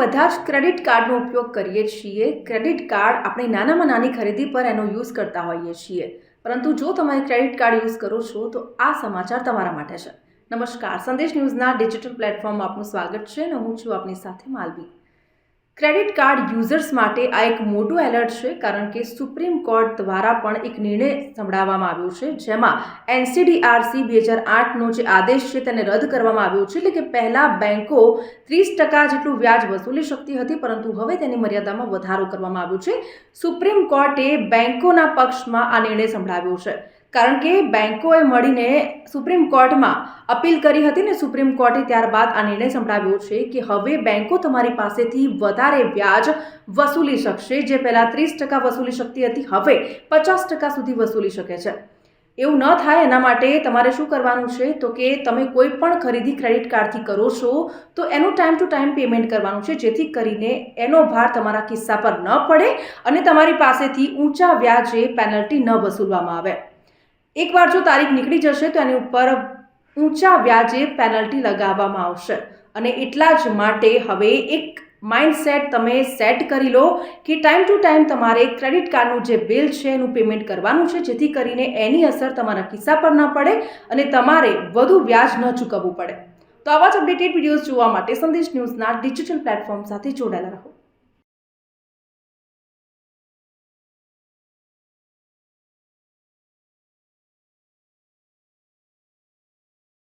બધા જ ક્રેડિટ કાર્ડનો ઉપયોગ કરીએ છીએ। ક્રેડિટ કાર્ડ આપણે નાનામાં નાની ખરીદી પર એનો યુઝ કરતા હોઈએ છીએ, પરંતુ જો તમે ક્રેડિટ કાર્ડ યુઝ કરો છો તો આ સમાચાર તમારા માટે છે। નમસ્કાર, સંદેશ ન્યૂઝના ડિજિટલ પ્લેટફોર્મમાં આપનું સ્વાગત છે અને હું છું આપની સાથે માલવી। ક્રેડિટ કાર્ડ યુઝર્સ માટે આ એક મોટું એલર્ટ છે, કારણ કે સુપ્રીમ કોર્ટ દ્વારા પણ એક નિર્ણય સંભળાવવામાં આવ્યો છે, જેમાં NCDRC 2008નો જે આદેશ છે તેને રદ કરવામાં આવ્યો છે। એટલે કે પહેલાં બેંકો 30% જેટલું વ્યાજ વસૂલી શકતી હતી, પરંતુ હવે તેની મર્યાદામાં વધારો કરવામાં આવ્યો છે। સુપ્રીમ કોર્ટે બેંકોના પક્ષમાં આ નિર્ણય સંભળાવ્યો છે, કારણ કે બેંકોએ મળીને સુપ્રીમ કોર્ટમાં અપીલ કરી હતી ને સુપ્રીમ કોર્ટે ત્યારબાદ આ નિર્ણય સંભળાવ્યો છે કે હવે બેંકો તમારી પાસેથી વધારે વ્યાજ વસૂલી શકશે। જે પહેલાં 30% વસૂલી શકતી હતી, હવે 50% સુધી વસૂલી શકે છે। એવું ન થાય એના માટે તમારે શું કરવાનું છે તો કે તમે કોઈ પણ ખરીદી ક્રેડિટ કાર્ડથી કરો છો તો એનું ટાઈમ ટુ ટાઈમ પેમેન્ટ કરવાનું છે, જેથી કરીને એનો ભાર તમારા ખિસ્સા પર ન પડે અને તમારી પાસેથી ઊંચા વ્યાજે પેનલ્ટી ન વસૂલવામાં આવે। એકવાર જો તારીખ નીકળી જશે તો એની ઉપર ઊંચા વ્યાજે પેનલ્ટી લગાવવામાં આવશે, અને એટલા જ માટે હવે એક માઇન્ડસેટ તમે સેટ કરી લો કે ટાઈમ ટુ ટાઈમ તમારે ક્રેડિટ કાર્ડનું જે બિલ છે એનું પેમેન્ટ કરવાનું છે, જેથી કરીને એની અસર તમારા ખિસ્સા પર ન પડે અને તમારે વધુ વ્યાજ ન ચૂકવવું પડે। તો આવા જ અપડેટેડ વિડીયોઝ જોવા માટે સંદેશ ન્યૂઝના ડિજિટલ પ્લેટફોર્મ સાથે જોડાયેલા રહો।